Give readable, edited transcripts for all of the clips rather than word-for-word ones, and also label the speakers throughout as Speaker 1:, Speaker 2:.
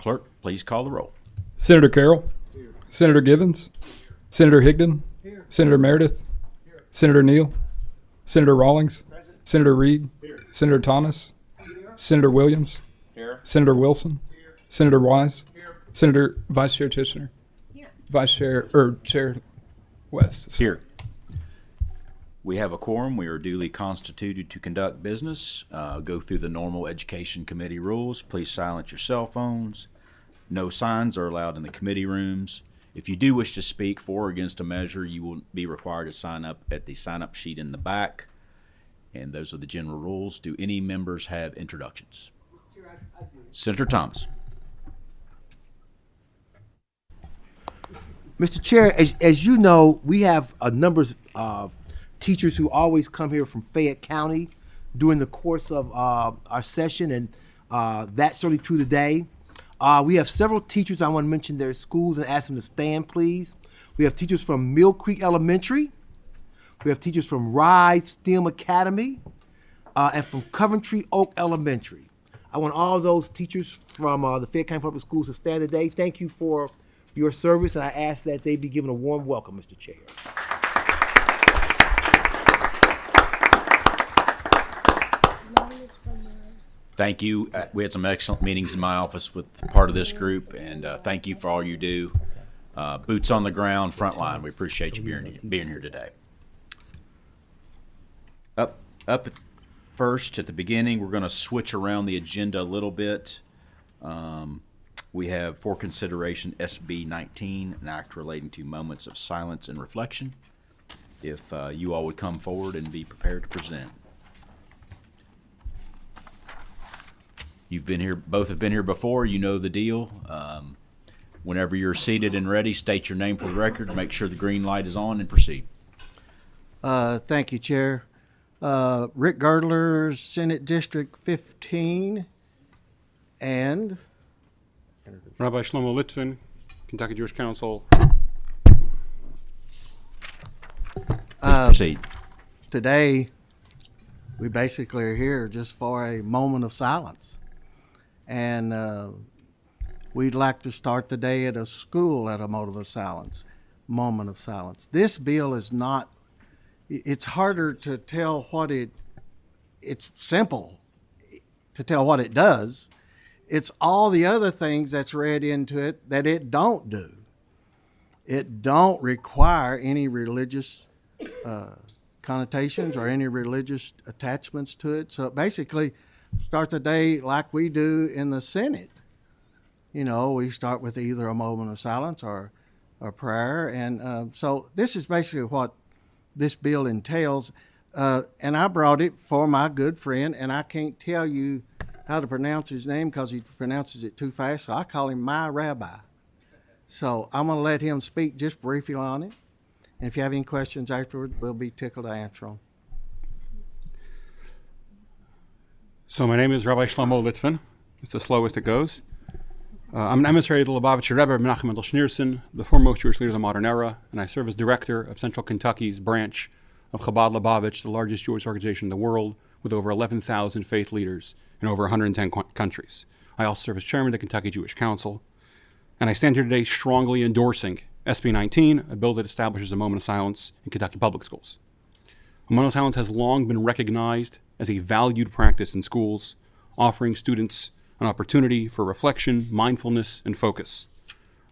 Speaker 1: Clerk, please call the roll.
Speaker 2: Senator Carroll. Here. Senator Givens. Here. Senator Higdon. Here. Senator Meredith. Here. Senator Neal. Senator Rawlings. Present. Senator Reed. Here. Senator Thomas. Here. Senator Williams. Here. Senator Wilson. Here. Senator Wise. Here. Senator Vice Chair Tishner. Here. Chair West.
Speaker 1: Here. We have a quorum. We are duly constituted to conduct business. Go through the normal Education Committee rules. Please silence your cell phones. No signs are allowed in the committee rooms. If you do wish to speak for or against a measure, you will be required to sign up at the sign-up sheet in the back. And those are the general rules. Do any members have introductions? Senator Thomas.
Speaker 3: Mr. Chair, as you know, we have a number of teachers who always come here from Fayette County during the course of our session, and that's certainly true today. We have several teachers. I want to mention their schools and ask them to stand, please. We have teachers from Mill Creek Elementary. We have teachers from Rise STEM Academy and from Coventry Oak Elementary. I want all those teachers from the Fayette County Public Schools to stand today. Thank you for your service, and I ask that they be given a warm welcome, Mr. Chair.
Speaker 1: Thank you. We had some excellent meetings in my office with part of this group, and thank you for all you do. Boots on the ground, front line. We appreciate you being here today. Up first at the beginning, we're going to switch around the agenda a little bit. We have for consideration SB 19, an act relating to moments of silence and reflection. If you all would come forward and be prepared to present. You've been here, both have been here before, you know the deal. Whenever you're seated and ready, state your name for the record, make sure the green light is on, and proceed.
Speaker 4: Thank you, Chair. Rick Girdler, Senate District 15, and
Speaker 5: Rabbi Shlomo Litvin, Kentucky Jewish Council.
Speaker 1: Please proceed.
Speaker 4: Today, we basically are here just for a moment of silence. And we'd like to start the day at a school at a moment of silence. This bill is not, it's harder to tell it's simple to tell what it does. It's all the other things that's read into it that it don't do. It don't require any religious connotations or any religious attachments to it. So basically, start the day like we do in the Senate. You know, we start with either a moment of silence or a prayer. And so this is basically what this bill entails. And I brought it for my good friend, and I can't tell you how to pronounce his name because he pronounces it too fast. So I call him my rabbi. So I'm going to let him speak just briefly on it. And if you have any questions afterward, we'll be tickled to answer them.
Speaker 5: So my name is Rabbi Shlomo Litvin. It's the slowest it goes. I'm an emissary of the Lubavitcher Rebbe, Menachem Mendel Schneerson, the foremost Jewish leader of the modern era, and I serve as director of Central Kentucky's branch of Chabad Lubavitch, the largest Jewish organization in the world, with over 11,000 faith leaders in over 110 countries. I also serve as chairman of the Kentucky Jewish Council, and I stand here today strongly endorsing SB 19, a bill that establishes a moment of silence in Kentucky public schools. A moment of silence has long been recognized as a valued practice in schools, offering students an opportunity for reflection, mindfulness, and focus.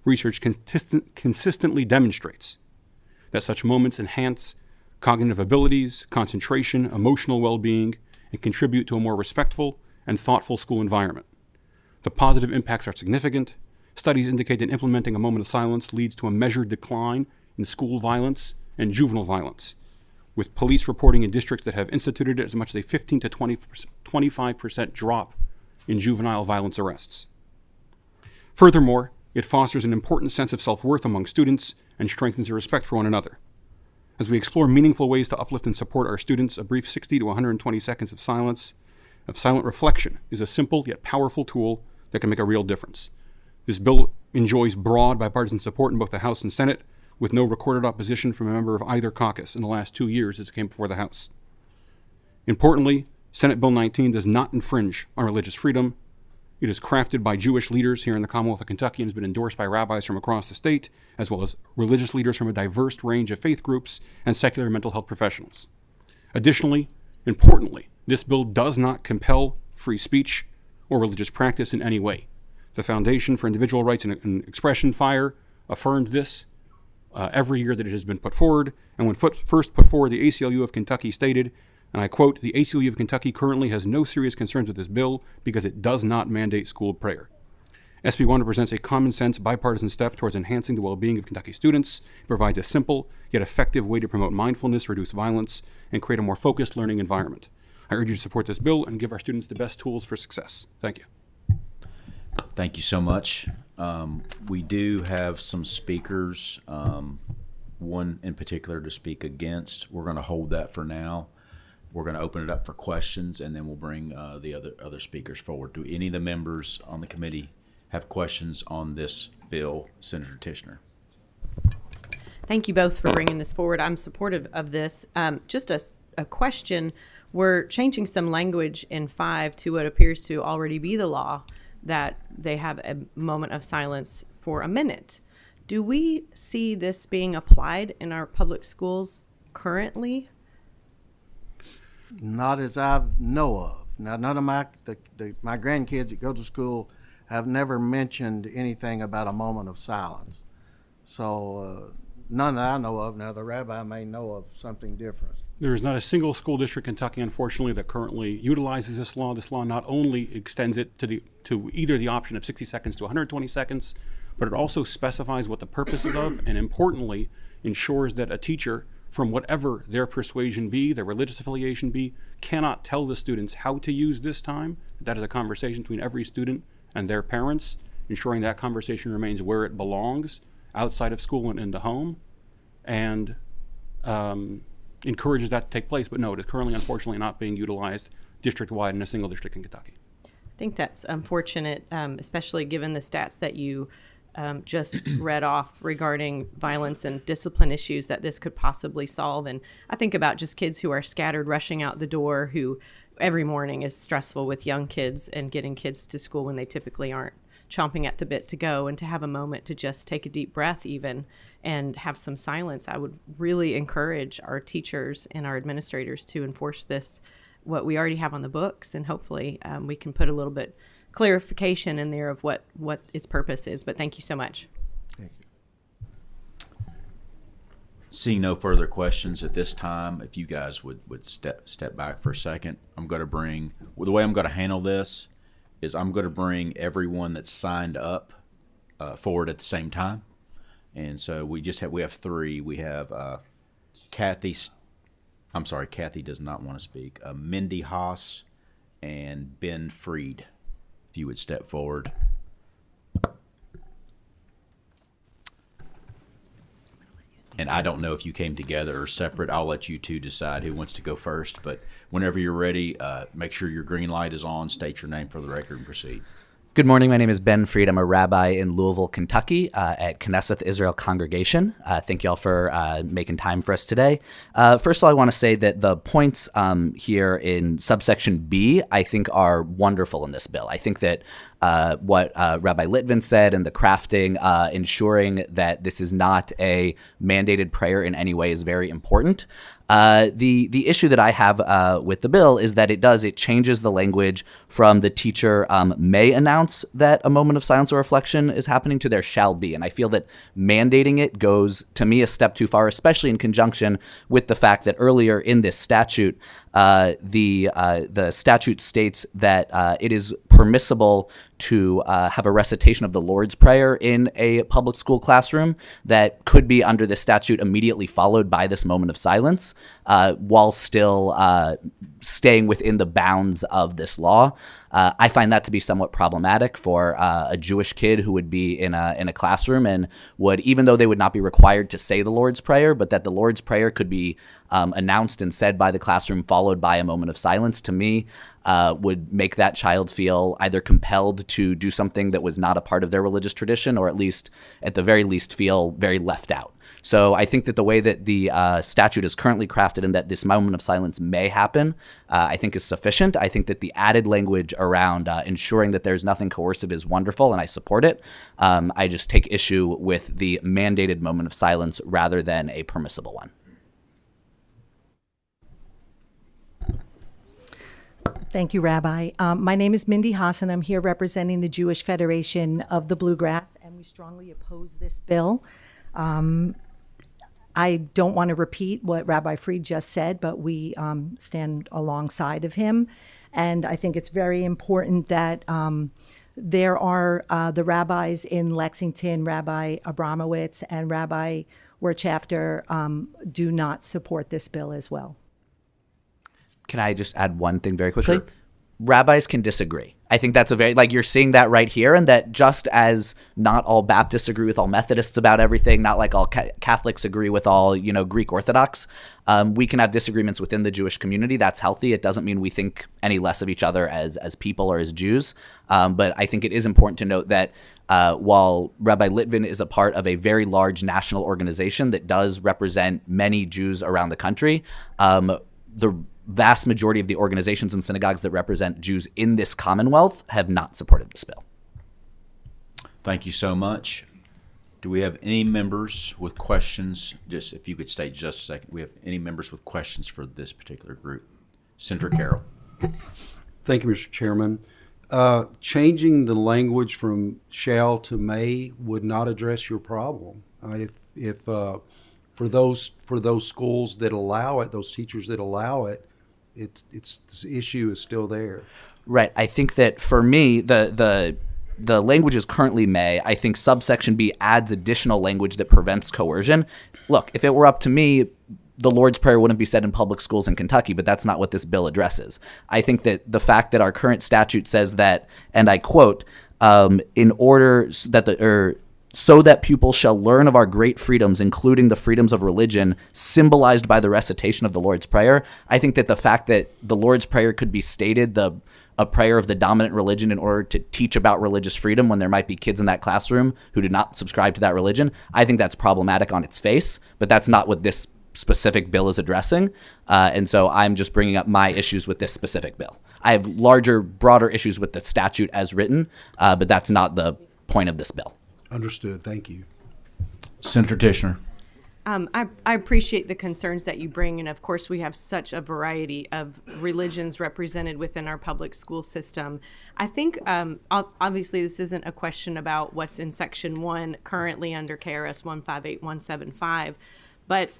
Speaker 5: Research consistently demonstrates that such moments enhance cognitive abilities, concentration, emotional well-being, and contribute to a more respectful and thoughtful school environment. The positive impacts are significant. Studies indicate that implementing a moment of silence leads to a measured decline in school violence and juvenile violence, with police reporting in districts that have instituted it as much as a 15 to 25% drop in juvenile violence arrests. Furthermore, it fosters an important sense of self-worth among students and strengthens their respect for one another. As we explore meaningful ways to uplift and support our students, a brief 60 to 120 seconds of silent reflection is a simple yet powerful tool that can make a real difference. This bill enjoys broad bipartisan support in both the House and Senate, with no recorded opposition from a member of either caucus in the last 2 years as it came before the House. Importantly, Senate Bill 19 does not infringe on religious freedom. It is crafted by Jewish leaders here in the Commonwealth of Kentucky and has been endorsed by rabbis from across the state, as well as religious leaders from a diverse range of faith groups and secular mental health professionals. Additionally, importantly, this bill does not compel free speech or religious practice in any way. The Foundation for Individual Rights and Expression, FIRE, affirmed this every year that it has been put forward, and when first put forward, the ACLU of Kentucky stated, and I quote, "The ACLU of Kentucky currently has no serious concerns with this bill because it does not mandate school prayer. SB 1 represents a common sense bipartisan step towards enhancing the well-being of Kentucky students. It provides a simple yet effective way to promote mindfulness, reduce violence, and create a more focused learning environment. I urge you to support this bill and give our students the best tools for success." Thank you.
Speaker 1: Thank you so much. We do have some speakers, one in particular to speak against. We're going to hold that for now. We're going to open it up for questions, and then we'll bring the other speakers forward. Do any of the members on the committee have questions on this bill, Senator Tishner?
Speaker 6: Thank you both for bringing this forward. I'm supportive of this. Just a question. We're changing some language in 5 to what appears to already be the law, that they have a moment of silence for a minute. Do we see this being applied in our public schools currently?
Speaker 4: Not as I know of. Now, none of my grandkids that go to school have never mentioned anything about a moment of silence. So none that I know of. Now, the rabbi may know of something different.
Speaker 5: There is not a single school district in Kentucky, unfortunately, that currently utilizes this law. This law not only extends it to either the option of 60 seconds to 120 seconds, but it also specifies what the purpose is of, and importantly, ensures that a teacher, from whatever their persuasion be, their religious affiliation be, cannot tell the students how to use this time. That is a conversation between every student and their parents, ensuring that conversation remains where it belongs, outside of school and in the home, and encourages that to take place. But no, it is currently, unfortunately, not being utilized district-wide in a single district in Kentucky.
Speaker 6: I think that's unfortunate, especially given the stats that you just read off regarding violence and discipline issues that this could possibly solve. And I think about just kids who are scattered, rushing out the door, who every morning is stressful with young kids and getting kids to school when they typically aren't chomping at the bit to go, and to have a moment to just take a deep breath even and have some silence. I would really encourage our teachers and our administrators to enforce this, what we already have on the books, and hopefully we can put a little bit clarification in there of what its purpose is. But thank you so much.
Speaker 4: Thank you.
Speaker 1: Seeing no further questions at this time, if you guys would step back for a second, I'm going to bring, the way I'm going to handle this is I'm going to bring everyone that's signed up forward at the same time. And so we have 3. We have Kathy does not want to speak. Mindy Haas and Ben Freed. If you would step forward. And I don't know if you came together or separate. I'll let you two decide who wants to go first. But whenever you're ready, make sure your green light is on, state your name for the record, and proceed.
Speaker 7: Good morning. My name is Ben Freed. I'm a rabbi in Louisville, Kentucky at Knesset Israel Congregation. Thank you all for making time for us today. First of all, I want to say that the points here in subsection B, I think, are wonderful in this bill. I think that what Rabbi Litvin said and the crafting, ensuring that this is not a mandated prayer in any way, is very important. The issue that I have with the bill is that it changes the language from the teacher may announce that a moment of silence or reflection is happening to there shall be. And I feel that mandating it goes, to me, a step too far, especially in conjunction with the fact that earlier in this statute, the statute states that it is permissible to have a recitation of the Lord's Prayer in a public school classroom that could be, under this statute, immediately followed by this moment of silence, while still staying within the bounds of this law. I find that to be somewhat problematic for a Jewish kid who would be in a classroom and would, even though they would not be required to say the Lord's Prayer, but that the Lord's Prayer could be announced and said by the classroom, followed by a moment of silence, to me, would make that child feel either compelled to do something that was not a part of their religious tradition, or at the very least feel very left out. So I think that the way that the statute is currently crafted and that this moment of silence may happen, I think is sufficient. I think that the added language around ensuring that there's nothing coercive is wonderful, and I support it. I just take issue with the mandated moment of silence rather than a permissible one.
Speaker 8: Thank you, Rabbi. My name is Mindy Hassan. I'm here representing the Jewish Federation of the Bluegrass, and we strongly oppose this bill. I don't want to repeat what Rabbi Fried just said, but we stand alongside of him. And I think it's very important that there are the rabbis in Lexington, Rabbi Abramowitz and Rabbi Wirtschafter, do not support this bill as well.
Speaker 7: Can I just add one thing very quickly?
Speaker 1: Sure.
Speaker 7: Rabbis can disagree. I think that's a very, like, you're seeing that right here, and that just as not all Baptists agree with all Methodists about everything, not like all Catholics agree with all, Greek Orthodox, we can have disagreements within the Jewish community. That's healthy. It doesn't mean we think any less of each other as people or as Jews. But I think it is important to note that while Rabbi Litvin is a part of a very large national organization that does represent many Jews around the country, the vast majority of the organizations and synagogues that represent Jews in this Commonwealth have not supported this bill.
Speaker 1: Thank you so much. Do we have any members with questions? Just if you could stay just a second. We have any members with questions for this particular group? Senator Carroll.
Speaker 9: Thank you, Mr. Chairman. Changing the language from shall to may would not address your problem. If for those schools that allow it, those teachers that allow it, the issue is still there.
Speaker 7: Right. I think that for me, the language is currently may. I think subsection B adds additional language that prevents coercion. Look, if it were up to me, the Lord's Prayer wouldn't be said in public schools in Kentucky, but that's not what this bill addresses. I think that the fact that our current statute says that, and I quote, in order that so that pupils shall learn of our great freedoms, including the freedoms of religion, symbolized by the recitation of the Lord's Prayer. I think that the fact that the Lord's Prayer could be stated a prayer of the dominant religion in order to teach about religious freedom when there might be kids in that classroom who do not subscribe to that religion, I think that's problematic on its face, but that's not what this specific bill is addressing. And so I'm just bringing up my issues with this specific bill. I have larger, broader issues with the statute as written, but that's not the point of this bill.
Speaker 9: Understood. Thank you.
Speaker 1: Senator Tishner.
Speaker 6: I appreciate the concerns that you bring, and of course we have such a variety of religions represented within our public school system. I think obviously this isn't a question about what's in Section 1 currently under KRS 158175, but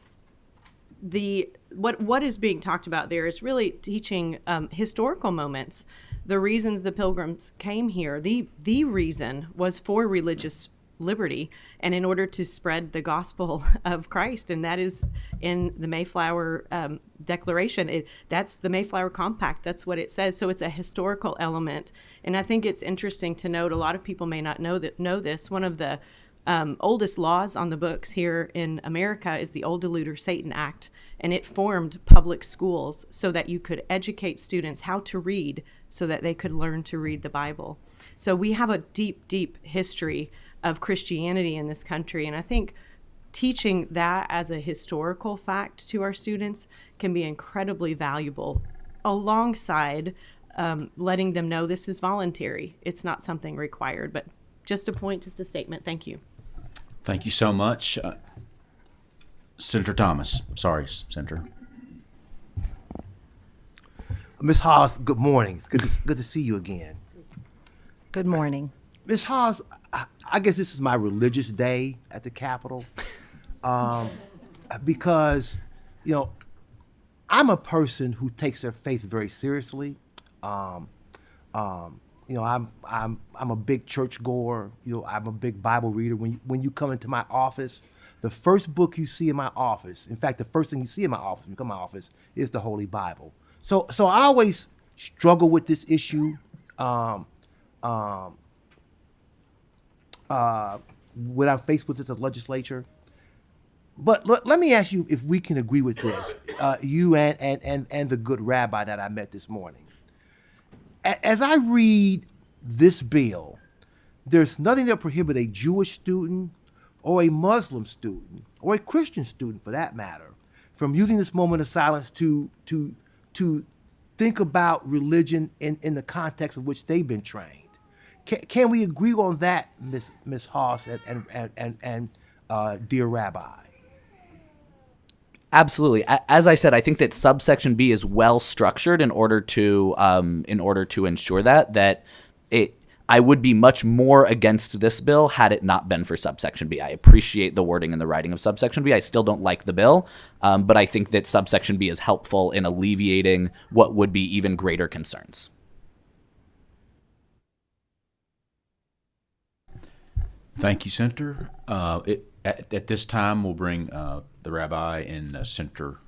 Speaker 6: what is being talked about there is really teaching historical moments. The reasons the Pilgrims came here, the reason was for religious liberty and in order to spread the gospel of Christ, and that is in the Mayflower Declaration. That's the Mayflower Compact. That's what it says. So it's a historical element, and I think it's interesting to note. A lot of people may not know this. One of the oldest laws on the books here in America is the Old Deluder Satan Act, and it formed public schools so that you could educate students how to read so that they could learn to read the Bible. So we have a deep, deep history of Christianity in this country, and I think teaching that as a historical fact to our students can be incredibly valuable, alongside letting them know this is voluntary. It's not something required, but just a statement. Thank you.
Speaker 1: Thank you so much. Senator Thomas. Sorry, Senator.
Speaker 3: Ms. Haas, good morning. It's good to see you again.
Speaker 8: Good morning.
Speaker 3: Ms. Haas, I guess this is my religious day at the Capitol, because, I'm a person who takes their faith very seriously. I'm a big church goer. I'm a big Bible reader. When you come into my office, the first book you see in my office, in fact, the first thing you see in my office when you come to my office, is the Holy Bible. So I always struggle with this issue. When I'm faced with this as a legislature. But let me ask you if we can agree with this, you and the good rabbi that I met this morning. As I read this bill, there's nothing that prohibits a Jewish student or a Muslim student, or a Christian student for that matter, from using this moment of silence to think about religion in the context of which they've been trained. Can we agree on that, Ms. Haas and dear Rabbi?
Speaker 7: Absolutely. As I said, I think that subsection B is well structured in order to ensure that I would be much more against this bill had it not been for subsection B. I appreciate the wording and the writing of subsection B. I still don't like the bill, but I think that subsection B is helpful in alleviating what would be even greater concerns.
Speaker 1: Thank you, Senator. At this time, we'll bring the rabbi and Senator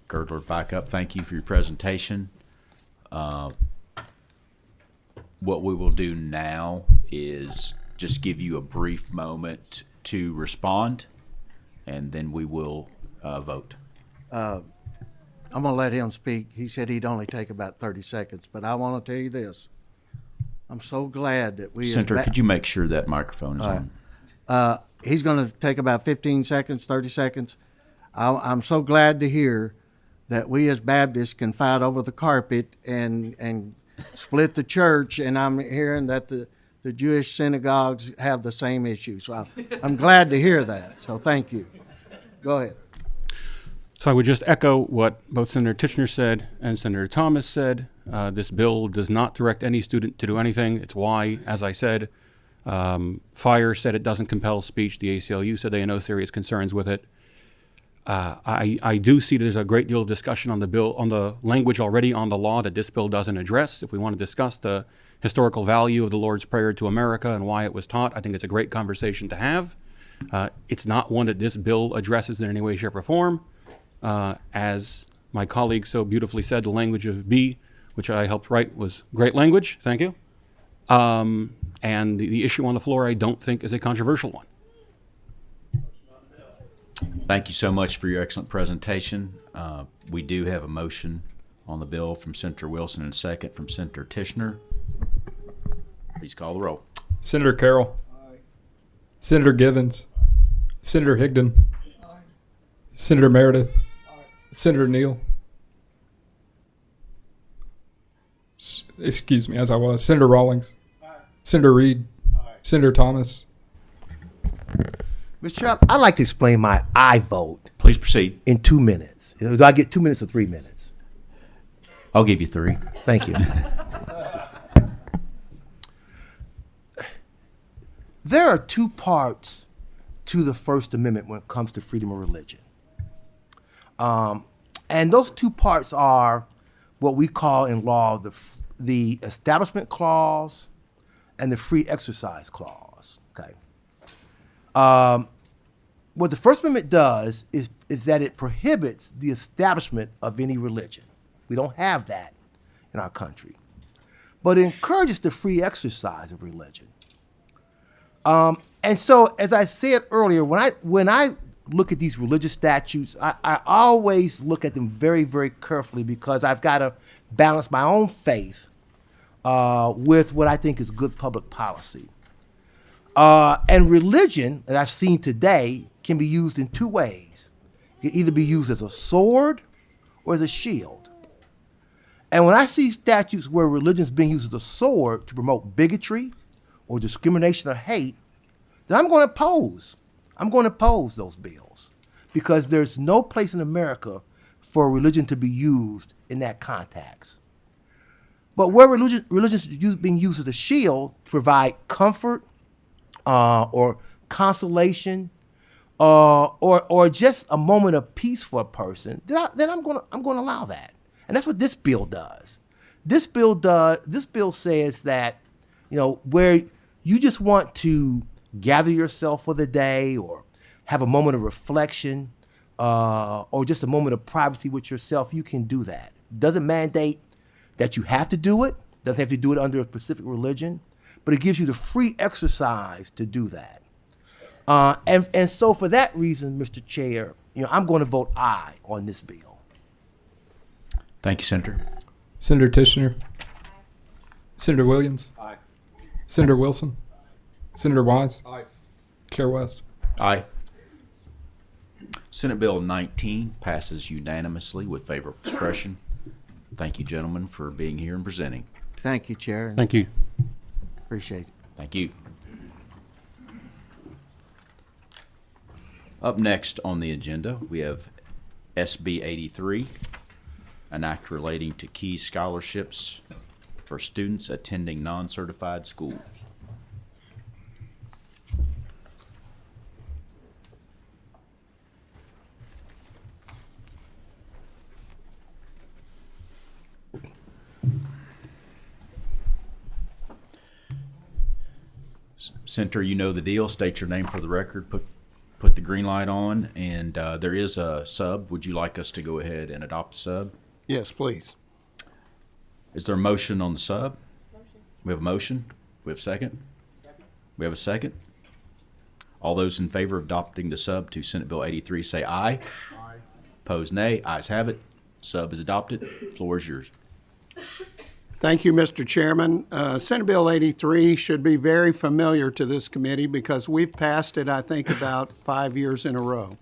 Speaker 1: Girdler back up. Thank you for your presentation. What we will do now is just give you a brief moment to respond, and then we will vote.
Speaker 4: I'm going to let him speak. He said he'd only take about 30 seconds, but I want to tell you this. I'm so glad that we...
Speaker 1: Senator, could you make sure that microphone is on?
Speaker 4: He's going to take about 15 seconds, 30 seconds. I'm so glad to hear that we as Baptists can fight over the carpet and split the church, and I'm hearing that the Jewish synagogues have the same issue. So I'm glad to hear that. So thank you. Go ahead.
Speaker 5: So I would just echo what both Senator Tichenor said and Senator Thomas said. This bill does not direct any student to do anything. It's why, as I said, FIRE said it doesn't compel speech. The ACLU said they have no serious concerns with it. I do see there's a great deal of discussion on the bill, on the language already on the law that this bill doesn't address. If we want to discuss the historical value of the Lord's Prayer to America and why it was taught, I think it's a great conversation to have. It's not one that this bill addresses in any way, shape, or form. As my colleague so beautifully said, the language of B, which I helped write, was great language. Thank you. And the issue on the floor, I don't think, is a controversial one.
Speaker 1: Thank you so much for your excellent presentation. We do have a motion on the bill from Senator Wilson and a second from Senator Tichenor. Please call the roll.
Speaker 2: Senator Carroll. Aye. Senator Givens. Aye. Senator Higdon. Aye. Senator Meredith. Aye. Senator Neal. Excuse me, as I was. Senator Rawlings. Aye. Senator Reed. Aye. Senator Thomas.
Speaker 3: Mr. Chair, I'd like to explain my I vote
Speaker 1: Please proceed.
Speaker 3: in 2 minutes. Do I get 2 minutes or 3 minutes?
Speaker 1: I'll give you 3.
Speaker 3: Thank you. There are 2 parts to the First Amendment when it comes to freedom of religion. And those 2 parts are what we call in law the Establishment Clause and the Free Exercise Clause. Okay. What the First Amendment does is that it prohibits the establishment of any religion. We don't have that in our country. But it encourages the free exercise of religion. And so, as I said earlier, when I look at these religious statutes, I always look at them very, very carefully because I've got to balance my own faith with what I think is good public policy. And religion, that I've seen today, can be used in 2 ways. It can either be used as a sword or as a shield. And when I see statutes where religion is being used as a sword to promote bigotry or discrimination or hate, then I'm going to oppose. I'm going to oppose those bills because there's no place in America for religion to be used in that context. But where religion is being used as a shield to provide comfort, or consolation, or just a moment of peace for a person, then I'm going to allow that, and that's what this bill does. This bill says that, where you just want to gather yourself for the day, or have a moment of reflection, or just a moment of privacy with yourself, you can do that. It doesn't mandate that you have to do it. Doesn't have to do it under a specific religion. But it gives you the free exercise to do that. And so for that reason, Mr. Chair, I'm going to vote aye on this bill.
Speaker 1: Thank you, Senator.
Speaker 2: Senator Tichenor. Senator Williams. Aye. Senator Wilson. Senator Wise. Aye. Chair West.
Speaker 1: Aye. Senate Bill 19 passes unanimously with favorable expression. Thank you, gentlemen, for being here and presenting.
Speaker 4: Thank you, Chair.
Speaker 5: Thank you.
Speaker 4: Appreciate it.
Speaker 1: Thank you. Up next on the agenda, we have SB 83, an act relating to key scholarships for students attending non-certified schools. Senator, you know the deal. State your name for the record. Put the green light on, and there is a sub. Would you like us to go ahead and adopt the sub?
Speaker 10: Yes, please.
Speaker 1: Is there a motion on the sub? Motion. We have a motion. We have a second? Second. We have a second. All those in favor of adopting the sub to Senate Bill 83 say aye. Aye. Opposed, nay. Ayes have it. Sub is adopted. Floor is yours.
Speaker 10: Thank you, Mr. Chairman. Senate Bill 83 should be very familiar to this committee because we've passed it, I think, about 5 years in a row.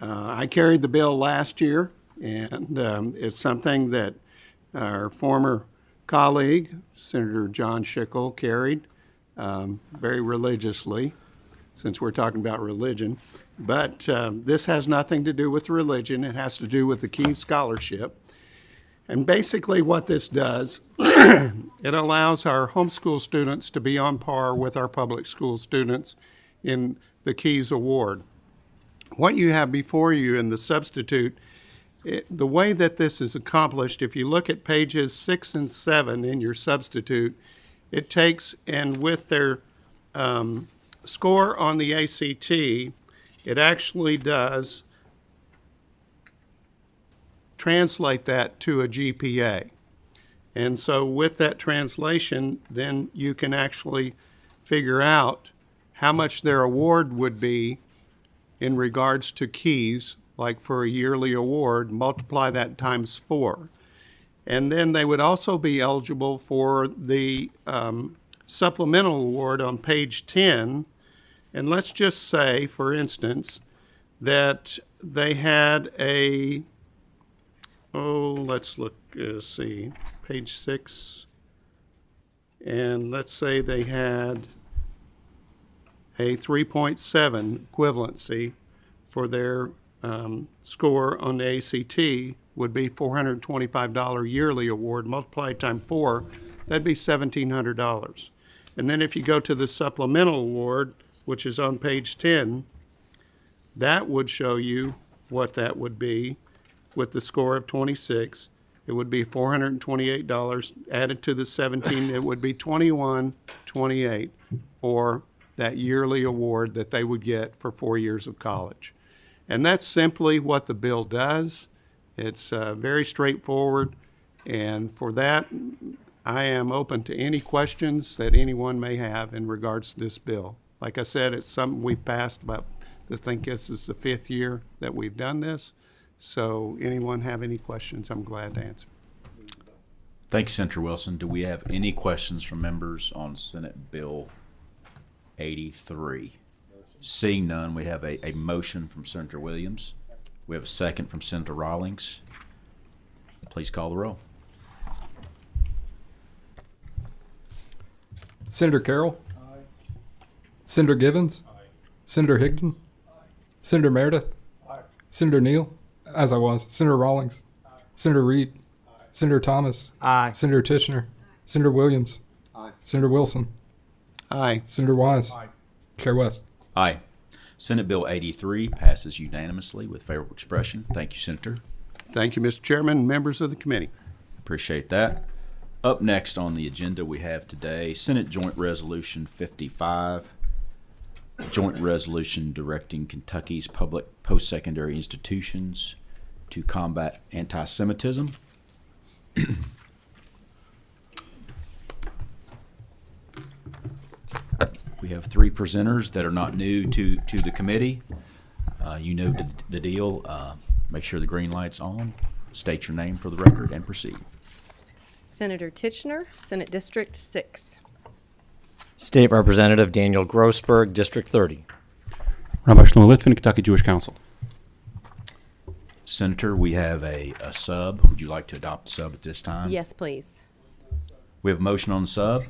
Speaker 10: I carried the bill last year, and it's something that our former colleague, Senator John Schickel, carried very religiously, since we're talking about religion. But this has nothing to do with religion. It has to do with the Key Scholarship. And basically what this does, it allows our homeschool students to be on par with our public school students in the Keys Award. What you have before you in the substitute, the way that this is accomplished, if you look at pages 6 and 7 in your substitute, it takes, and with their score on the ACT, it actually does translate that to a GPA. And so with that translation, then you can actually figure out how much their award would be in regards to keys, like for a yearly award, multiply that times 4. And then they would also be eligible for the supplemental award on page 10. And let's just say, for instance, that they had a let's look, see, page 6. And let's say they had a 3.7 equivalency for their score on the ACT would be $425 yearly award, multiplied times 4, that'd be $1,700. And then if you go to the supplemental award, which is on page 10, that would show you what that would be. With the score of 26, it would be $428. Added to the 17, it would be $21.28 for that yearly award that they would get for 4 years of college. And that's simply what the bill does. It's very straightforward. And for that, I am open to any questions that anyone may have in regards to this bill. Like I said, it's something we've passed, but I think this is the 5th year that we've done this. So anyone have any questions, I'm glad to answer.
Speaker 1: Thank you, Senator Wilson. Do we have any questions from members on Senate Bill 83? Seeing none, we have a motion from Senator Williams. We have a second from Senator Rawlings. Please call the roll.
Speaker 2: Senator Carroll. Aye. Senator Givens. Aye. Senator Higdon. Aye. Senator Meredith. Aye. Senator Neal. As I was. Senator Rawlings. Aye. Senator Reed. Aye. Senator Thomas.
Speaker 10: Aye.
Speaker 2: Senator Tishner. Aye. Senator Williams.
Speaker 10: Aye.
Speaker 2: Senator Wilson.
Speaker 10: Aye.
Speaker 2: Senator Wise.
Speaker 10: Aye.
Speaker 2: Chair West.
Speaker 1: Aye. Senate Bill 83 passes unanimously with favorable expression. Thank you, Senator.
Speaker 10: Thank you, Mr. Chairman and members of the committee.
Speaker 1: Appreciate that. Up next on the agenda we have today Senate Joint Resolution 55, Joint Resolution directing Kentucky's public post-secondary institutions to combat anti-Semitism. We have 3 presenters that are not new to the committee. You know the deal. Make sure the green light's on. State your name for the record and proceed.
Speaker 6: Senator Titchener, Senate District 6.
Speaker 11: State Representative Daniel Grossberg, District 30.
Speaker 5: Rabbi Shlomo Litvin, Kentucky Jewish Council.
Speaker 1: Senator, we have a sub. Would you like to adopt the sub at this time?
Speaker 6: Yes, please.
Speaker 1: We have a motion on the sub.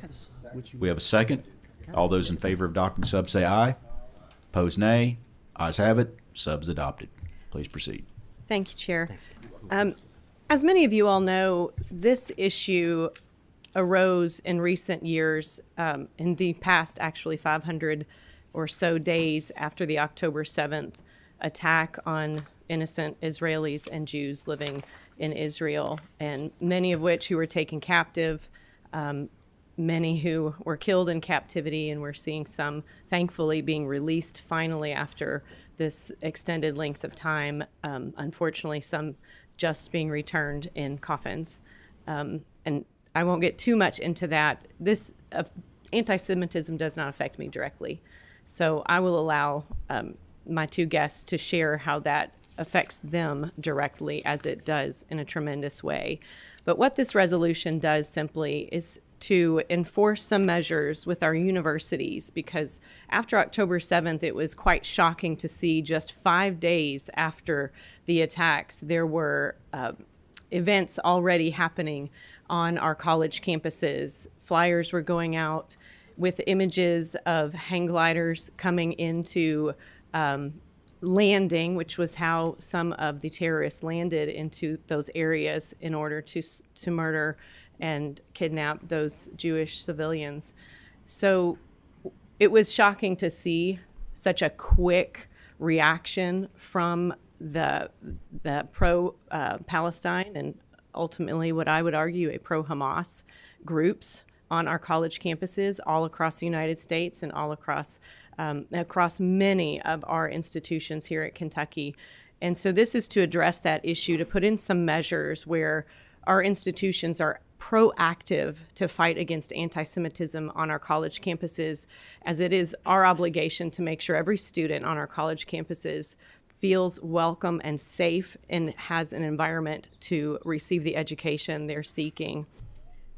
Speaker 1: We have a second. All those in favor of adopting the sub say aye. Opposed, nay. Ayes have it. Sub's adopted. Please proceed.
Speaker 6: Thank you, Chair. As many of you all know, this issue arose in recent years, in the past, actually 500 or so days after the October 7th attack on innocent Israelis and Jews living in Israel, and many of which who were taken captive, many who were killed in captivity, and we're seeing some, thankfully, being released finally after this extended length of time. Unfortunately, some just being returned in coffins. And I won't get too much into that. This anti-Semitism does not affect me directly. So I will allow my two guests to share how that affects them directly, as it does in a tremendous way. But what this resolution does simply is to enforce some measures with our universities, because after October 7th, it was quite shocking to see just 5 days after the attacks, there were events already happening on our college campuses. Flyers were going out with images of hang gliders coming into landing, which was how some of the terrorists landed into those areas in order to murder and kidnap those Jewish civilians. So it was shocking to see such a quick reaction from the pro-Palestine and ultimately what I would argue a pro-Hamas groups on our college campuses all across the United States and all across many of our institutions here at Kentucky. And so this is to address that issue, to put in some measures where our institutions are proactive to fight against anti-Semitism on our college campuses, as it is our obligation to make sure every student on our college campuses feels welcome and safe and has an environment to receive the education they're seeking.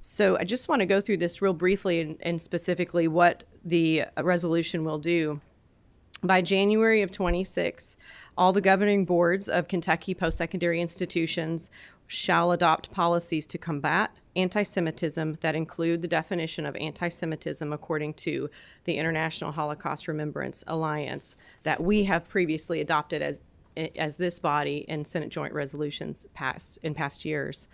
Speaker 6: So I just want to go through this real briefly and specifically what the resolution will do. By January of 26, all the governing boards of Kentucky post-secondary institutions shall adopt policies to combat anti-Semitism that include the definition of anti-Semitism according to the International Holocaust Remembrance Alliance that we have previously adopted as this body in Senate Joint Resolutions in past years.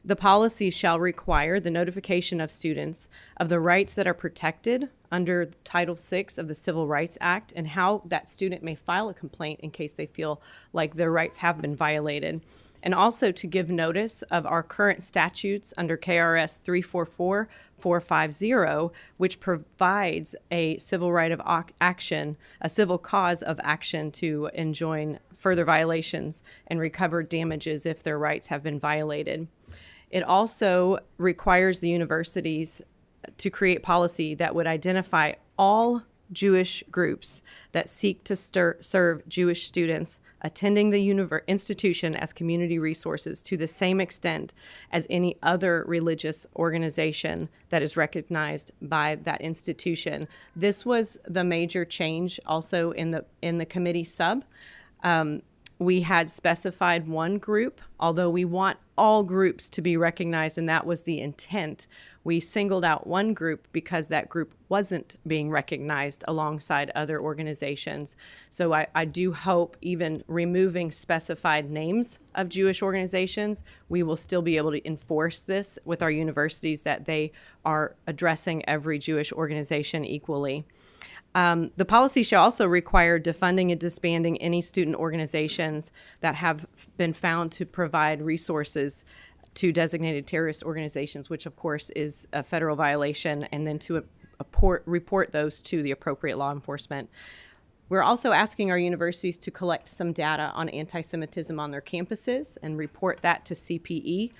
Speaker 6: The policy shall require the notification of students of the rights that are protected under Title VI of the Civil Rights Act and how that student may file a complaint in case they feel like their rights have been violated. And also to give notice of our current statutes under KRS 344450, which provides a civil right of action, a civil cause of action to enjoin further violations and recover damages if their rights have been violated. It also requires the universities to create policy that would identify all Jewish groups that seek to serve Jewish students attending the institution as community resources to the same extent as any other religious organization that is recognized by that institution. This was the major change also in the committee sub. We had specified one group, although we want all groups to be recognized, and that was the intent. We singled out one group because that group wasn't being recognized alongside other organizations. So I do hope, even removing specified names of Jewish organizations, we will still be able to enforce this with our universities, that they are addressing every Jewish organization equally. The policy shall also require defunding and disbanding any student organizations that have been found to provide resources to designated terrorist organizations, which of course is a federal violation, and then to report those to the appropriate law enforcement. We're also asking our universities to collect some data on anti-Semitism on their campuses and report that to CPE,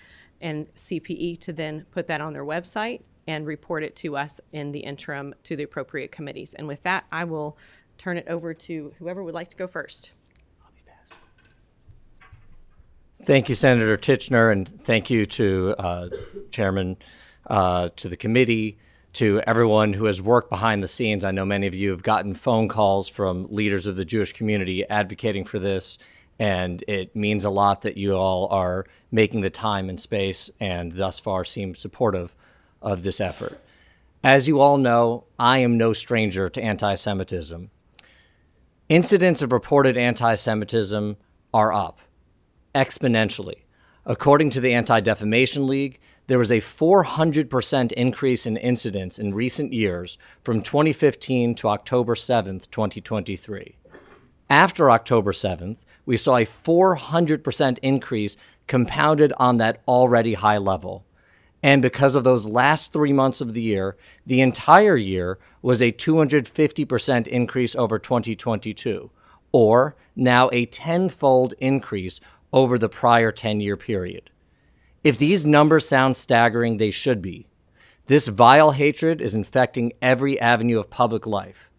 Speaker 6: and CPE to then put that on their website and report it to us in the interim to the appropriate committees. And with that, I will turn it over to whoever would like to go first.
Speaker 11: Thank you, Senator Tichenor, and thank you to Chairman, to the committee, to everyone who has worked behind the scenes. I know many of you have gotten phone calls from leaders of the Jewish community advocating for this, and it means a lot that you all are making the time and space and thus far seem supportive of this effort. As you all know, I am no stranger to anti-Semitism. Incidents of reported anti-Semitism are up exponentially. According to the Anti-Defamation League, there was a 400% increase in incidents in recent years from 2015 to October 7th, 2023. After October 7th, we saw a 400% increase compounded on that already high level. And because of those last 3 months of the year, the entire year was a 250% increase over 2022, or now a tenfold increase over the prior 10-year period. If these numbers sound staggering, they should be. This vile hatred is infecting every avenue of public life.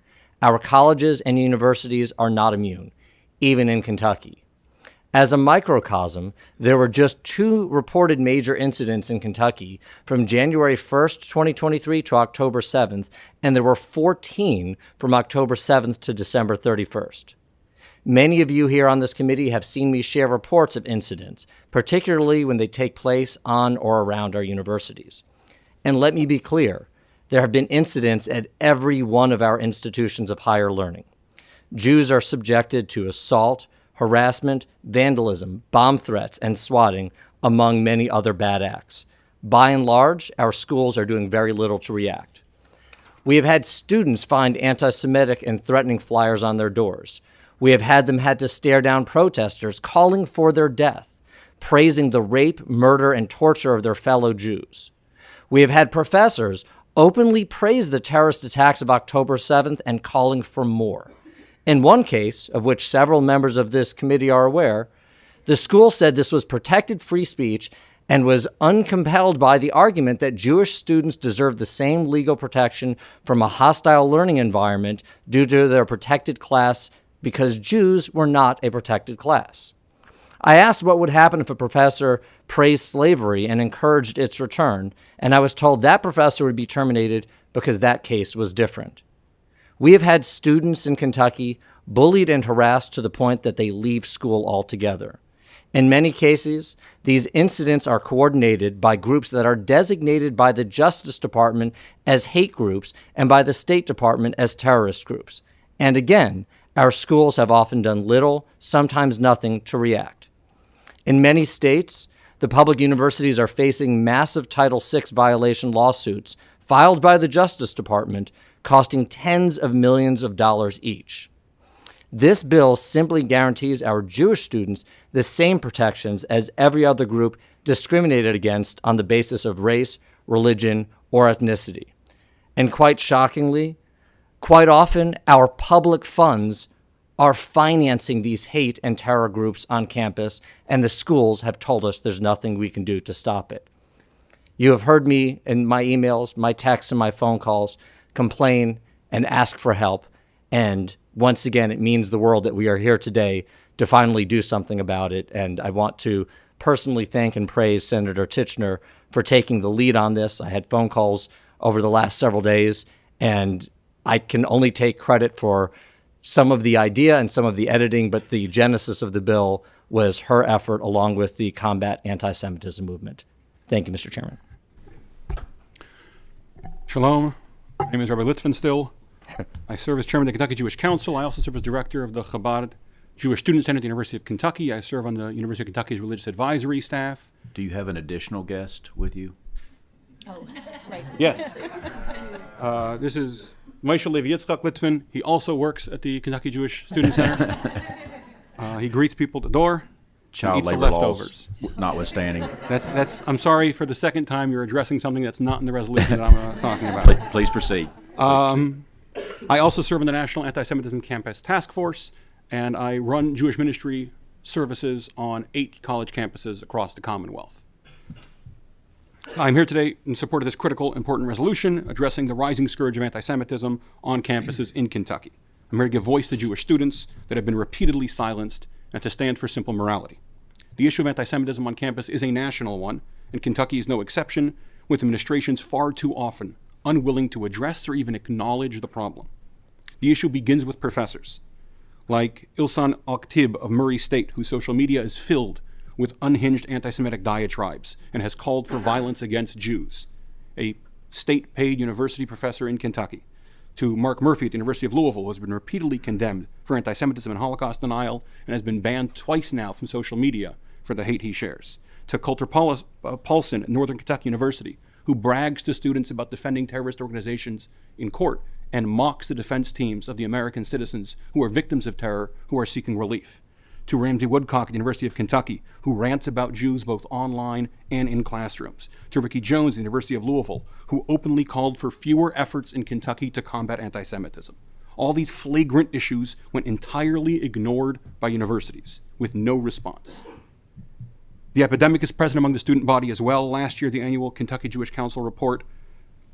Speaker 11: Our colleges and universities are not immune, even in Kentucky. As a microcosm, there were just 2 reported major incidents in Kentucky from January 1st, 2023 to October 7th, and there were 14 from October 7th to December 31st. Many of you here on this committee have seen me share reports of incidents, particularly when they take place on or around our universities. And let me be clear, there have been incidents at every one of our institutions of higher learning. Jews are subjected to assault, harassment, vandalism, bomb threats, and swatting, among many other bad acts. By and large, our schools are doing very little to react. We have had students find anti-Semitic and threatening flyers on their doors. We have had them had to stare down protesters calling for their death, praising the rape, murder, and torture of their fellow Jews. We have had professors openly praise the terrorist attacks of October 7th and calling for more. In one case, of which several members of this committee are aware, the school said this was protected free speech and was uncompelled by the argument that Jewish students deserve the same legal protection from a hostile learning environment due to their protected class because Jews were not a protected class. I asked what would happen if a professor praised slavery and encouraged its return, and I was told that professor would be terminated because that case was different. We have had students in Kentucky bullied and harassed to the point that they leave school altogether. In many cases, these incidents are coordinated by groups that are designated by the Justice Department as hate groups and by the State Department as terrorist groups. And again, our schools have often done little, sometimes nothing, to react. In many states, the public universities are facing massive Title VI violation lawsuits filed by the Justice Department, costing tens of millions of dollars each. This bill simply guarantees our Jewish students the same protections as every other group discriminated against on the basis of race, religion, or ethnicity. And quite shockingly, quite often our public funds are financing these hate and terror groups on campus, and the schools have told us there's nothing we can do to stop it. You have heard me in my emails, my texts, and my phone calls complain and ask for help. And once again, it means the world that we are here today to finally do something about it. And I want to personally thank and praise Senator Tichenor for taking the lead on this. I had phone calls over the last several days, and I can only take credit for some of the idea and some of the editing, but the genesis of the bill was her effort along with the Combat Anti-Semitism movement. Thank you, Mr. Chairman.
Speaker 5: Shalom. My name is Rabbi Litvin still. I serve as chairman of the Kentucky Jewish Council. I also serve as director of the Chabad Jewish Student Center at the University of Kentucky. I serve on the University of Kentucky's religious advisory staff.
Speaker 1: Do you have an additional guest with you?
Speaker 6: Oh, right.
Speaker 5: Yes. This is Moshe Levi Yitzchak Litvin. He also works at the Kentucky Jewish Student Center. He greets people at the door.
Speaker 1: Child
Speaker 5: eats the
Speaker 1: labor
Speaker 5: leftovers.
Speaker 1: laws notwithstanding.
Speaker 5: That's. I'm sorry for the second time you're addressing something that's not in the resolution that I'm talking about.
Speaker 1: Please proceed.
Speaker 5: I also serve in the National Anti-Semitism Campus Task Force, and I run Jewish ministry services on 8 college campuses across the Commonwealth. I'm here today in support of this critical, important resolution addressing the rising scourge of anti-Semitism on campuses in Kentucky. I'm here to give voice to Jewish students that have been repeatedly silenced and to stand for simple morality. The issue of anti-Semitism on campus is a national one, and Kentucky is no exception, with administrations far too often unwilling to address or even acknowledge the problem. The issue begins with professors, like Ilsan Al-Khatib of Murray State, whose social media is filled with unhinged anti-Semitic diatribes and has called for violence against Jews, a state-paid university professor in Kentucky, to Mark Murphy at the University of Louisville, who has been repeatedly condemned for anti-Semitism and Holocaust denial and has been banned twice now from social media for the hate he shares, to Coulter Paulson at Northern Kentucky University, who brags to students about defending terrorist organizations in court and mocks the defense teams of the American citizens who are victims of terror who are seeking relief, to Ramsey Woodcock at the University of Kentucky, who rants about Jews both online and in classrooms, to Ricky Jones at the University of Louisville, who openly called for fewer efforts in Kentucky to combat anti-Semitism. All these flagrant issues went entirely ignored by universities, with no response. The epidemic is present among the student body as well. Last year, the annual Kentucky Jewish Council report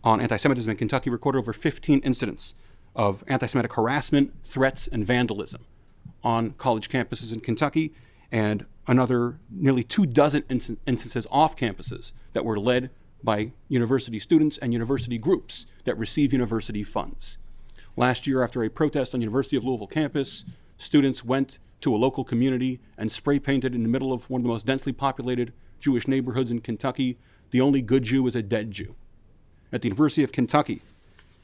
Speaker 5: on anti-Semitism in Kentucky recorded over 15 incidents of anti-Semitic harassment, threats, and vandalism on college campuses in Kentucky, and another nearly 24 instances off campuses that were led by university students and university groups that receive university funds. Last year, after a protest on University of Louisville campus, students went to a local community and spray painted in the middle of one of the most densely populated Jewish neighborhoods in Kentucky, "The only good Jew is a dead Jew." At the University of Kentucky,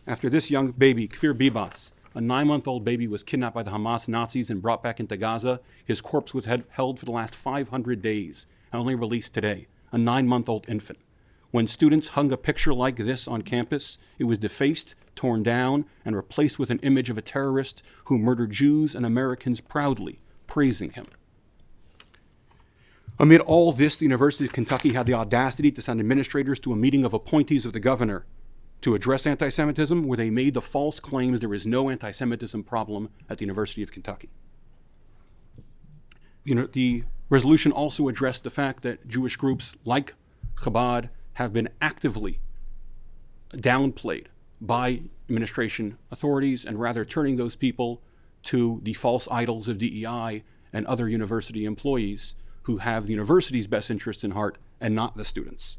Speaker 5: after this young baby, Kfir Bibas, a 9-month-old baby, was kidnapped by the Hamas Nazis and brought back into Gaza, his corpse was held for the last 500 days and only released today, a 9-month-old infant. When students hung a picture like this on campus, it was defaced, torn down, and replaced with an image of a terrorist who murdered Jews and Americans proudly, praising him. Amid all this, the University of Kentucky had the audacity to send administrators to a meeting of appointees of the governor to address anti-Semitism, where they made the false claims there is no anti-Semitism problem at the University of Kentucky. The resolution also addressed the fact that Jewish groups like Chabad have been actively downplayed by administration authorities, and rather turning those people to the false idols of DEI and other university employees who have the university's best interests in heart and not the students.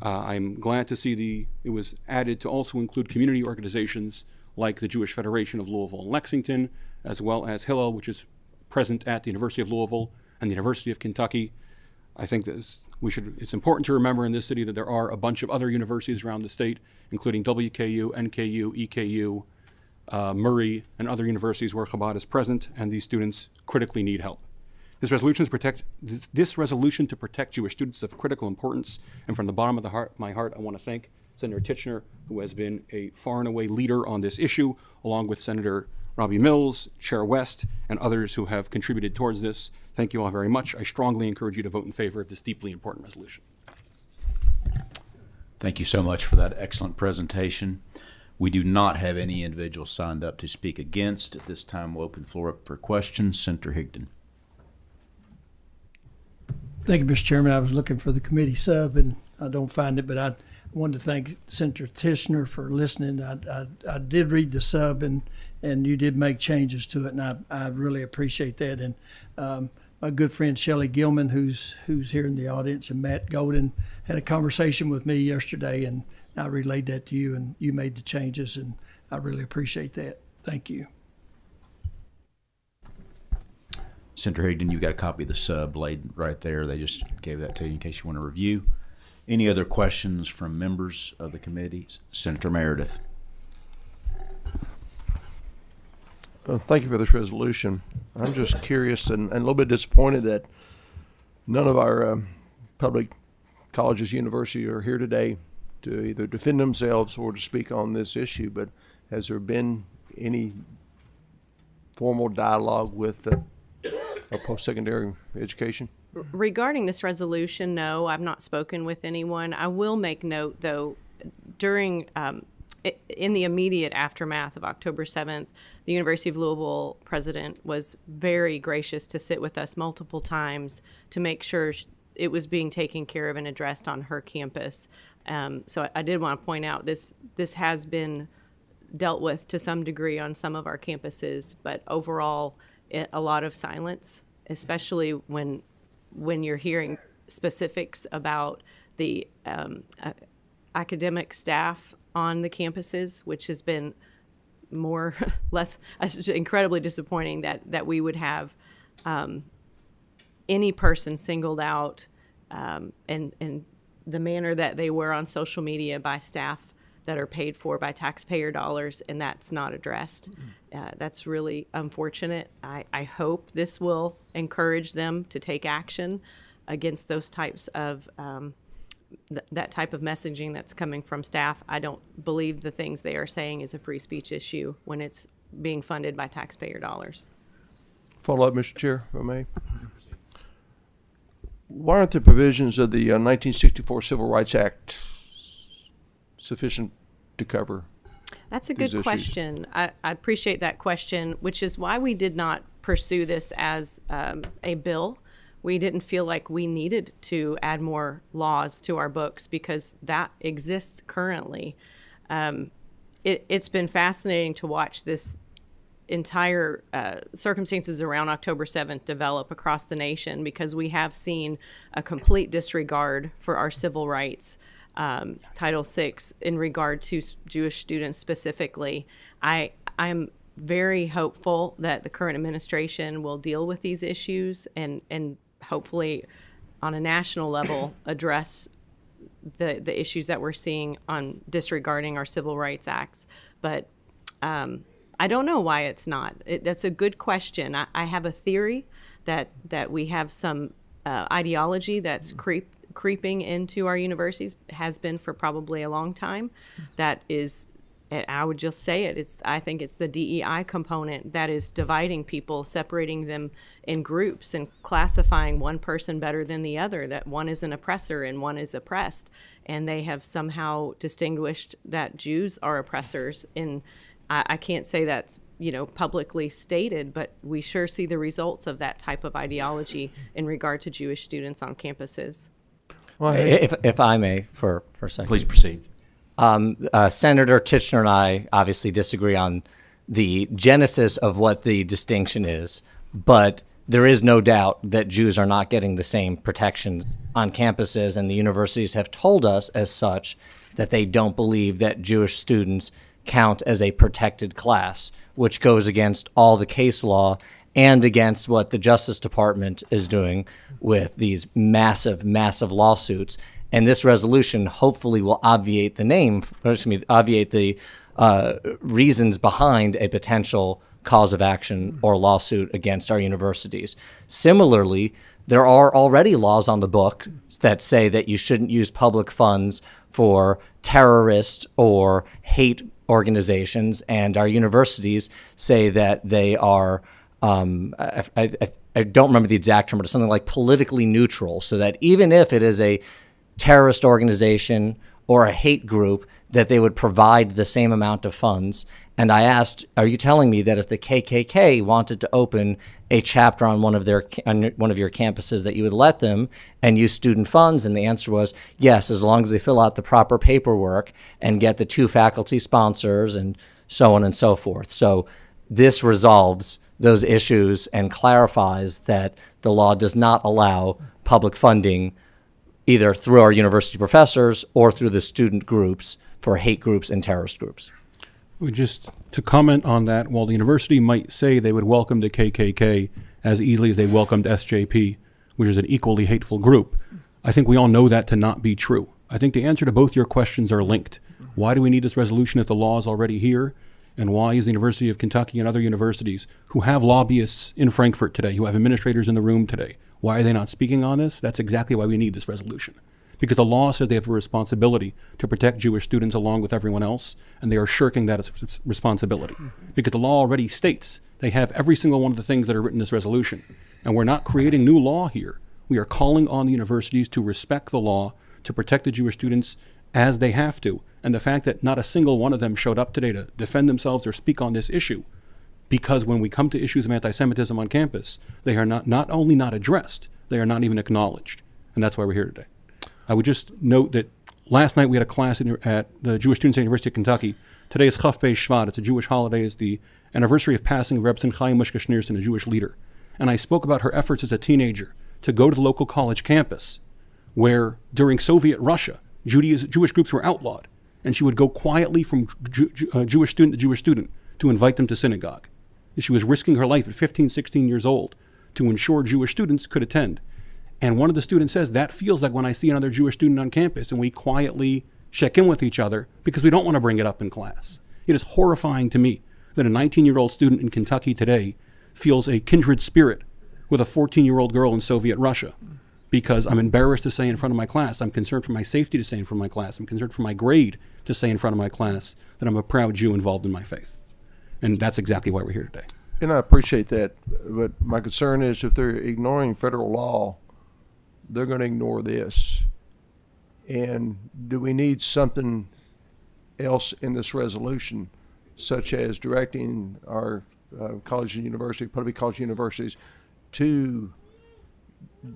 Speaker 5: I'm glad to see it was added to also include community organizations like the Jewish Federation of Louisville and Lexington, as well as Hillel, which is present at the University of Louisville and the University of Kentucky. I think that it's important to remember in this city that there are a bunch of other universities around the state, including WKU, NKU, EKU, Murray, and other universities where Chabad is present, and these students critically need help. This resolution to protect Jewish students is of critical importance, and from the bottom of my heart, I want to thank Senator Tichenor, who has been a far and away leader on this issue, along with Senator Robbie Mills, Chair West, and others who have contributed towards this. Thank you all very much. I strongly encourage you to vote in favor of this deeply important resolution.
Speaker 1: Thank you so much for that excellent presentation. We do not have any individuals signed up to speak against. At this time, we'll open the floor up for questions. Senator Higdon.
Speaker 12: Thank you, Mr. Chairman. I was looking for the committee sub, and I don't find it, but I wanted to thank Senator Tichenor for listening. I did read the sub, and you did make changes to it, and I really appreciate that. And my good friend Shelley Gilman, who's here in the audience, and Matt Golden had a conversation with me yesterday, and I relayed that to you, and you made the changes, and I really appreciate that. Thank you.
Speaker 1: Senator Higdon, you got a copy of the sub laid right there. They just gave that to you in case you want to review. Any other questions from members of the committee? Senator Meredith.
Speaker 13: Thank you for this resolution. I'm just curious and a little bit disappointed that none of our public colleges, universities are here today to either defend themselves or to speak on this issue. But has there been any formal dialogue with our post-secondary education?
Speaker 6: Regarding this resolution, no, I've not spoken with anyone. I will make note, though, during in the immediate aftermath of October 7th, the University of Louisville president was very gracious to sit with us multiple times to make sure it was being taken care of and addressed on her campus. So I did want to point out this has been dealt with to some degree on some of our campuses, but overall, a lot of silence, especially when you're hearing specifics about the academic staff on the campuses, which has been less incredibly disappointing that we would have any person singled out in the manner that they were on social media by staff that are paid for by taxpayer dollars, and that's not addressed. That's really unfortunate. I hope this will encourage them to take action against those types of that type of messaging that's coming from staff. I don't believe the things they are saying is a free speech issue when it's being funded by taxpayer dollars.
Speaker 13: Follow up, Mr. Chair, if I may. Why aren't the provisions of the 1964 Civil Rights Act sufficient to cover?
Speaker 6: That's a
Speaker 13: these
Speaker 6: good
Speaker 13: issues?
Speaker 6: question. I appreciate that question, which is why we did not pursue this as a bill. We didn't feel like we needed to add more laws to our books because that exists currently. It's been fascinating to watch this entire circumstances around October 7th develop across the nation, because we have seen a complete disregard for our civil rights, Title VI, in regard to Jewish students specifically. I'm very hopeful that the current administration will deal with these issues and hopefully on a national level address the issues that we're seeing on disregarding our civil rights acts. But I don't know why it's not. That's a good question. I have a theory that we have some ideology that's creeping into our universities, has been for probably a long time. That is, I would just say it. I think it's the DEI component that is dividing people, separating them in groups and classifying one person better than the other, that one is an oppressor and one is oppressed. And they have somehow distinguished that Jews are oppressors. And I can't say that's, publicly stated, but we sure see the results of that type of ideology in regard to Jewish students on campuses.
Speaker 11: If I may, for a second.
Speaker 1: Please proceed.
Speaker 11: Senator Tichenor and I obviously disagree on the genesis of what the distinction is, but there is no doubt that Jews are not getting the same protections on campuses, and the universities have told us as such that they don't believe that Jewish students count as a protected class, which goes against all the case law and against what the Justice Department is doing with these massive, massive lawsuits. And this resolution hopefully will obviate the reasons behind a potential cause of action or lawsuit against our universities. Similarly, there are already laws on the book that say that you shouldn't use public funds for terrorist or hate organizations, and our universities say that they are, I don't remember the exact term, but it's something like politically neutral, so that even if it is a terrorist organization or a hate group, that they would provide the same amount of funds. And I asked, are you telling me that if the KKK wanted to open a chapter on one of your campuses, that you would let them and use student funds? And the answer was yes, as long as they fill out the proper paperwork and get the 2 faculty sponsors and so on and so forth. So this resolves those issues and clarifies that the law does not allow public funding either through our university professors or through the student groups for hate groups and terrorist groups.
Speaker 5: Just to comment on that, while the university might say they would welcome the KKK as easily as they welcomed SJP, which is an equally hateful group, I think we all know that to not be true. I think the answer to both your questions are linked. Why do we need this resolution if the law is already here? And why is the University of Kentucky and other universities who have lobbyists in Frankfurt today, who have administrators in the room today, why are they not speaking on this? That's exactly why we need this resolution. Because the law says they have a responsibility to protect Jewish students along with everyone else, and they are shirking that responsibility. Because the law already states they have every single one of the things that are written in this resolution. And we're not creating new law here. We are calling on the universities to respect the law, to protect the Jewish students as they have to. And the fact that not a single one of them showed up today to defend themselves or speak on this issue, because when we come to issues of anti-Semitism on campus, they are not only not addressed, they are not even acknowledged. And that's why we're here today. I would just note that last night we had a class at the Jewish Students at the University of Kentucky. Today is Chaf Bei Shvat. It's a Jewish holiday. It's the anniversary of passing of Reb Chaim Mishka Schneerson, a Jewish leader. And I spoke about her efforts as a teenager to go to the local college campus, where during Soviet Russia, Jewish groups were outlawed, and she would go quietly from Jewish student to Jewish student to invite them to synagogue. She was risking her life at 15, 16 years old to ensure Jewish students could attend. And one of the students says, that feels like when I see another Jewish student on campus and we quietly check in with each other because we don't want to bring it up in class. It is horrifying to me that a 19-year-old student in Kentucky today feels a kindred spirit with a 14-year-old girl in Soviet Russia because I'm embarrassed to say in front of my class, I'm concerned for my safety to say in front of my class, I'm concerned for my grade to say in front of my class that I'm a proud Jew involved in my faith. And that's exactly why we're here today.
Speaker 13: And I appreciate that, but my concern is if they're ignoring federal law, they're going to ignore this. And do we need something else in this resolution, such as directing our college and university, public college universities, to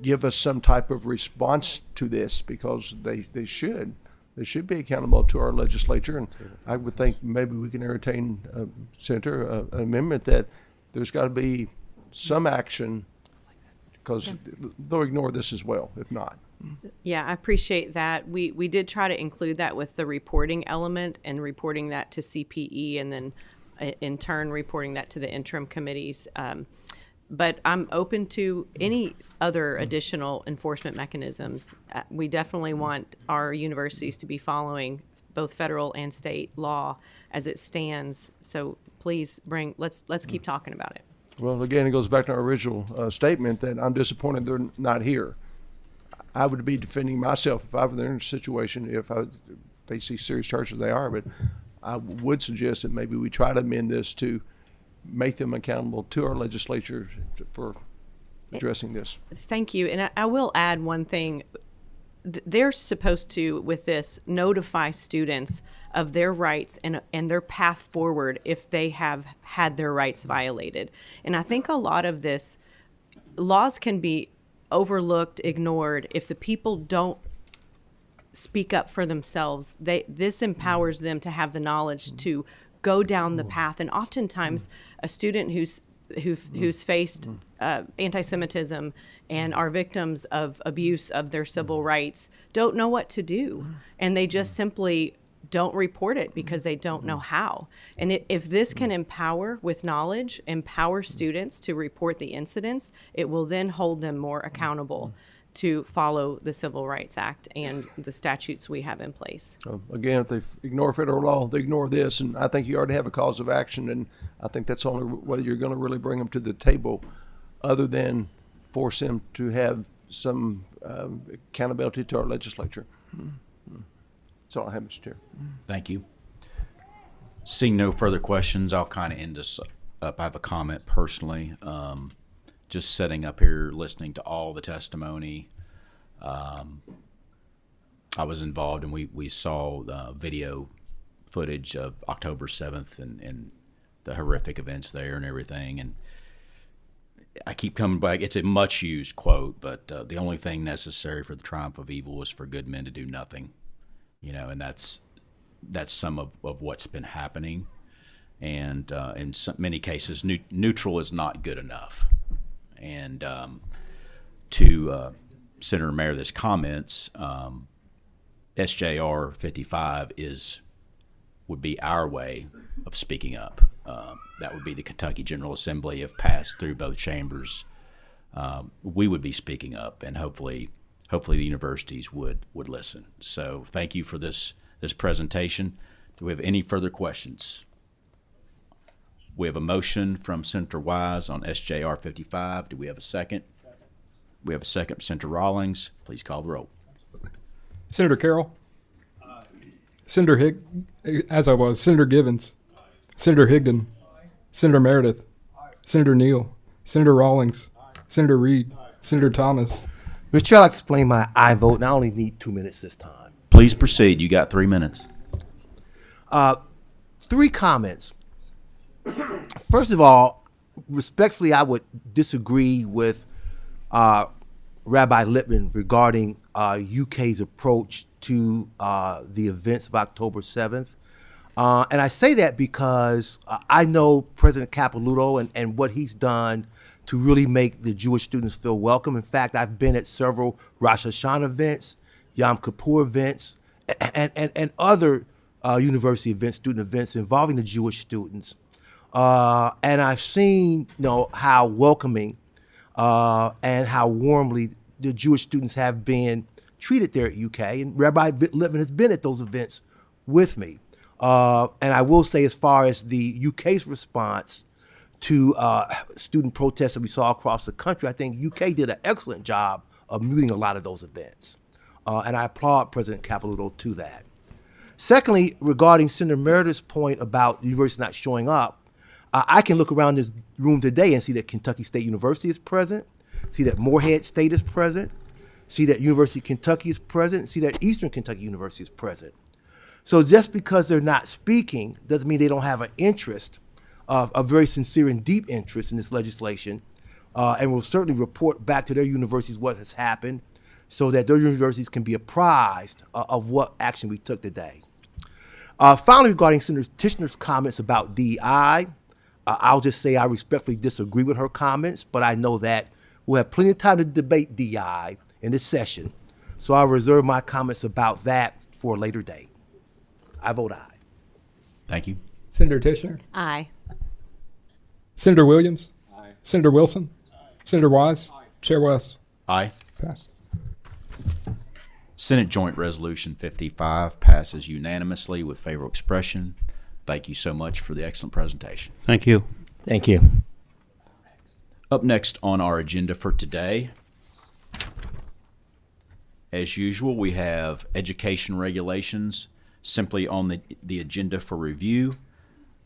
Speaker 13: give us some type of response to this, because they should be accountable to our legislature. And I would think maybe we can entertain, Senator, an amendment that there's got to be some action, because they'll ignore this as well if not.
Speaker 6: Yeah, I appreciate that. We did try to include that with the reporting element and reporting that to CPE, and then in turn reporting that to the interim committees. But I'm open to any other additional enforcement mechanisms. We definitely want our universities to be following both federal and state law as it stands. So please let's keep talking about it.
Speaker 13: Well, again, it goes back to our original statement that I'm disappointed they're not here. I would be defending myself if I were in a situation, if they see serious charges, they are, but I would suggest that maybe we try to amend this to make them accountable to our legislature for addressing this.
Speaker 6: Thank you. And I will add one thing. They're supposed to, with this, notify students of their rights and their path forward if they have had their rights violated. And I think a lot of this, laws can be overlooked, ignored, if the people don't speak up for themselves. This empowers them to have the knowledge to go down the path. And oftentimes a student who's faced anti-Semitism and are victims of abuse of their civil rights don't know what to do, and they just simply don't report it because they don't know how. And if this can empower with knowledge, empower students to report the incidents, it will then hold them more accountable to follow the Civil Rights Act and the statutes we have in place.
Speaker 13: Again, if they ignore federal law, they ignore this, and I think you already have a cause of action, and I think that's the only way you're going to really bring them to the table, other than force them to have some accountability to our legislature. That's all I have, Mr. Chair.
Speaker 1: Thank you. Seeing no further questions, I'll kind of end this up. I have a comment personally. Just sitting up here listening to all the testimony, I was involved, and we saw the video footage of October 7th and the horrific events there and everything. And I keep coming back. It's a much used quote, but the only thing necessary for the triumph of evil is for good men to do nothing. And that's some of what's been happening. And in many cases, neutral is not good enough. And to Senator Meredith's comments, SJR 55 would be our way of speaking up. That would be the Kentucky General Assembly, if passed through both chambers. We would be speaking up, and hopefully the universities would listen. So thank you for this presentation. Do we have any further questions? We have a motion from Senator Wise on SJR 55. Do we have a second? We have a second from Senator Rawlings. Please call the roll.
Speaker 2: Senator Carroll. Senator Senator Givens. Senator Higdon. Senator Meredith. Senator Neal. Senator Rawlings. Senator Reed. Senator Thomas.
Speaker 3: Mr. Chair, I'd like to explain my I vote, and I only need 2 minutes this time.
Speaker 1: Please proceed. You got 3 minutes.
Speaker 3: 3 comments. First of all, respectfully, I would disagree with Rabbi Lippman regarding UK's approach to the events of October 7th. And I say that because I know President Capilouto and what he's done to really make the Jewish students feel welcome. In fact, I've been at several Rosh Hashanah events, Yom Kippur events, and other university events, student events involving the Jewish students. And I've seen, how welcoming and how warmly the Jewish students have been treated there at UK. And Rabbi Litvin has been at those events with me. And I will say, as far as the UK's response to student protests that we saw across the country, I think UK did an excellent job of muting a lot of those events. And I applaud President Capilouto to that. Secondly, regarding Senator Meredith's point about the university not showing up, I can look around this room today and see that Kentucky State University is present, see that Morehead State is present, see that University of Kentucky is present, see that Eastern Kentucky University is present. So just because they're not speaking doesn't mean they don't have an interest, a very sincere and deep interest in this legislation, and will certainly report back to their universities what has happened so that their universities can be apprised of what action we took today. Finally, regarding Senator Tishner's comments about DEI, I'll just say I respectfully disagree with her comments, but I know that we'll have plenty of time to debate DEI in this session, so I'll reserve my comments about that for a later date. I vote aye.
Speaker 1: Thank you.
Speaker 2: Senator Tishner?
Speaker 6: Aye.
Speaker 2: Senator Williams? Aye. Senator Wilson? Aye. Senator Wise? Aye. Chair West?
Speaker 1: Aye.
Speaker 2: Pass.
Speaker 1: Senate Joint Resolution 55 passes unanimously with favorable expression. Thank you so much for the excellent presentation.
Speaker 5: Thank you.
Speaker 11: Thank you.
Speaker 1: Up next on our agenda for today, as usual, we have education regulations simply on the agenda for review.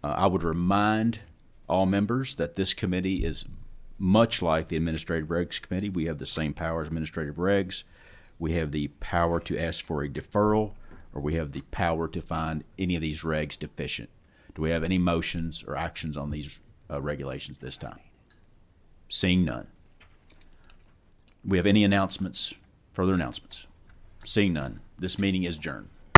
Speaker 1: I would remind all members that this committee is much like the Administrative Regs Committee. We have the same power as Administrative Regs. We have the power to ask for a deferral, or we have the power to find any of these regs deficient. Do we have any motions or actions on these regulations this time? Seeing none. We have any announcements, further announcements? Seeing none. This meeting is adjourned.